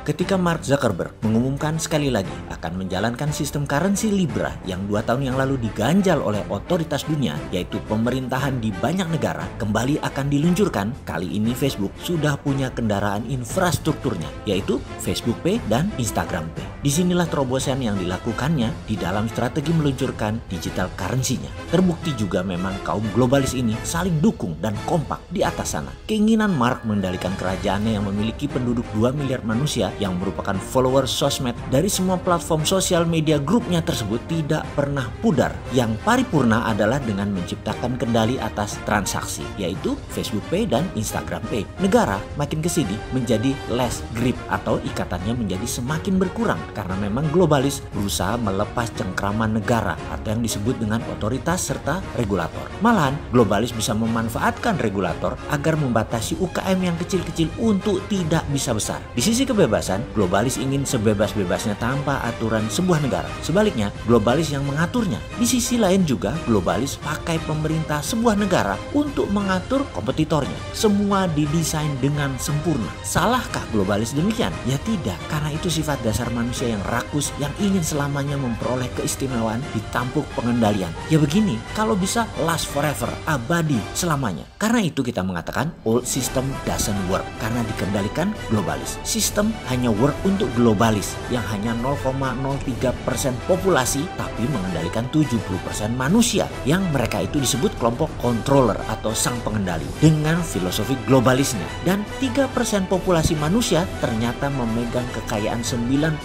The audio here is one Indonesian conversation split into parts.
Ketika Mark Zuckerberg mengumumkan sekali lagi akan menjalankan sistem currency Libra yang 2 tahun yang lalu diganjal oleh otoritas dunia, yaitu pemerintahan di banyak negara, kembali akan diluncurkan. Kali ini Facebook sudah punya kendaraan infrastrukturnya, yaitu Facebook Pay dan Instagram Pay. Disinilah terobosan yang dilakukannya di dalam strategi meluncurkan digital currency-nya. Terbukti juga memang kaum globalis ini saling dukung dan kompak di atas sana. Keinginan Mark mengendalikan kerajaannya yang memiliki penduduk 2 miliar manusia yang merupakan follower sosmed dari semua platform sosial media grupnya tersebut tidak pernah pudar. Yang paripurna adalah dengan menciptakan kendali atas transaksi, yaitu Facebook Pay dan Instagram Pay. Negara makin kesini menjadi less grip atau ikatannya menjadi semakin berkurang karena memang globalis berusaha melepas cengkraman negara atau yang disebut dengan otoritas serta regulator. Malahan globalis bisa memanfaatkan regulator agar membatasi UKM yang kecil-kecil untuk tidak bisa besar. Di sisi kebebasan, globalis ingin sebebas-bebasnya tanpa aturan sebuah negara. Sebaliknya, globalis yang mengaturnya. Di sisi lain juga, globalis pakai pemerintah sebuah negara untuk mengatur kompetitornya. Semua didesain dengan sempurna. Salahkah globalis demikian? Ya tidak, karena itu sifat dasar manusia yang rakus yang ingin selamanya memperoleh keistimewaan di tampuk pengendalian. Ya begini, kalau bisa last forever, abadi selamanya. Karena itu kita mengatakan old system doesn't work karena dikendalikan globalis. Sistem hanya work untuk globalis yang hanya 0,03% populasi tapi mengendalikan 70% manusia yang mereka itu disebut kelompok controller atau sang pengendali dengan filosofi globalisnya. Dan 3% populasi manusia ternyata memegang kekayaan 90%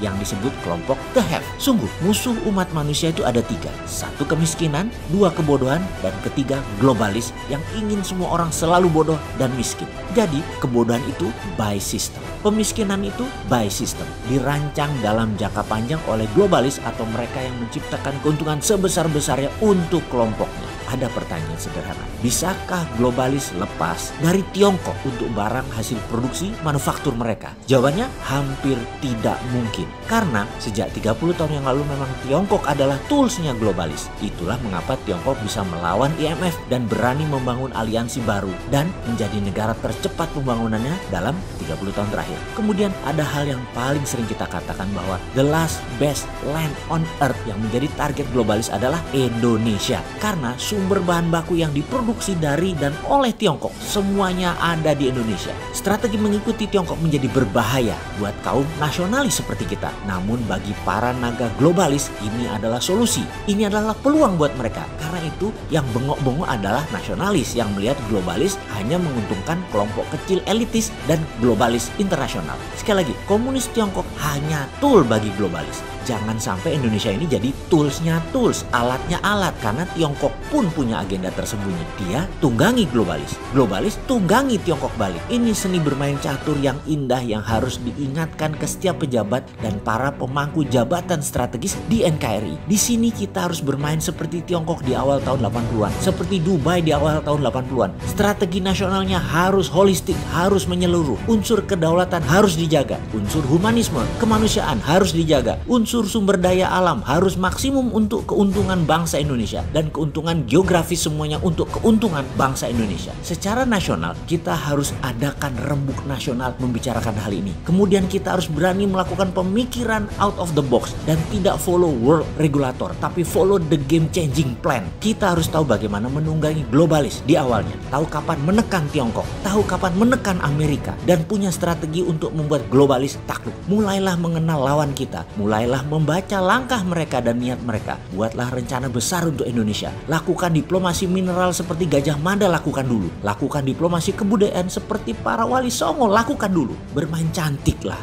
yang disebut kelompok the have. Sungguh musuh umat manusia itu ada 3. 1 kemiskinan, 2 kebodohan, dan ketiga globalis yang ingin semua orang selalu bodoh dan miskin. Jadi kebodohan itu by system. Pemiskinan itu by system, dirancang dalam jangka panjang oleh globalis atau mereka yang menciptakan keuntungan sebesar-besarnya untuk kelompoknya. Ada pertanyaan sederhana, bisakah globalis lepas dari Tiongkok untuk barang hasil produksi manufaktur mereka? Jawabannya hampir tidak mungkin. Karena sejak 30 tahun yang lalu memang Tiongkok adalah toolsnya globalis. Itulah mengapa Tiongkok bisa melawan IMF dan berani membangun aliansi baru dan menjadi negara tercepat pembangunannya dalam 30 tahun terakhir. Kemudian ada hal yang paling sering kita katakan bahwa the last best land on earth yang menjadi target globalis adalah Indonesia. Karena sumber bahan baku yang diproduksi dari dan oleh Tiongkok semuanya ada di Indonesia. Strategi mengikuti Tiongkok menjadi berbahaya buat kaum nasionalis seperti kita. Namun bagi para naga globalis ini adalah solusi. Ini adalah peluang buat mereka. Karena itu yang bengok-bengok adalah nasionalis yang melihat globalis hanya menguntungkan kelompok kecil elitis dan globalis internasional. Sekali lagi, komunis Tiongkok hanya tool bagi globalis. Jangan sampai Indonesia ini jadi toolsnya tools, alatnya alat. Karena Tiongkok pun punya agenda tersembunyi. Dia tunggangi globalis. Globalis tunggangi Tiongkok balik. Ini seni bermain catur yang indah yang harus diingatkan ke setiap pejabat dan para pemangku jabatan strategis di NKRI. Di sini kita harus bermain seperti Tiongkok di awal tahun 80-an. Seperti Dubai di awal tahun 80-an. Strategi nasionalnya harus holistik, harus menyeluruh. Unsur kedaulatan harus dijaga. Unsur humanisme, kemanusiaan harus dijaga. Unsur sumber daya alam harus maksimum untuk keuntungan bangsa Indonesia dan keuntungan geografis semuanya untuk keuntungan bangsa Indonesia. Secara nasional kita harus adakan rembuk nasional membicarakan hal ini. Kemudian kita harus berani melakukan pemikiran out of the box dan tidak follow world regulator tapi follow the game changing plan. Kita harus tahu bagaimana menunggangi globalis di awalnya, tahu kapan menekan Tiongkok, tahu kapan menekan Amerika dan punya strategi untuk membuat globalis takluk. Mulailah mengenal lawan kita, mulailah membaca langkah mereka dan niat mereka. Buatlah rencana besar untuk Indonesia. Lakukan diplomasi mineral seperti Gajah Mada, lakukan dulu. Lakukan diplomasi kebudayaan seperti para wali Songo, lakukan dulu. Bermain cantik lah.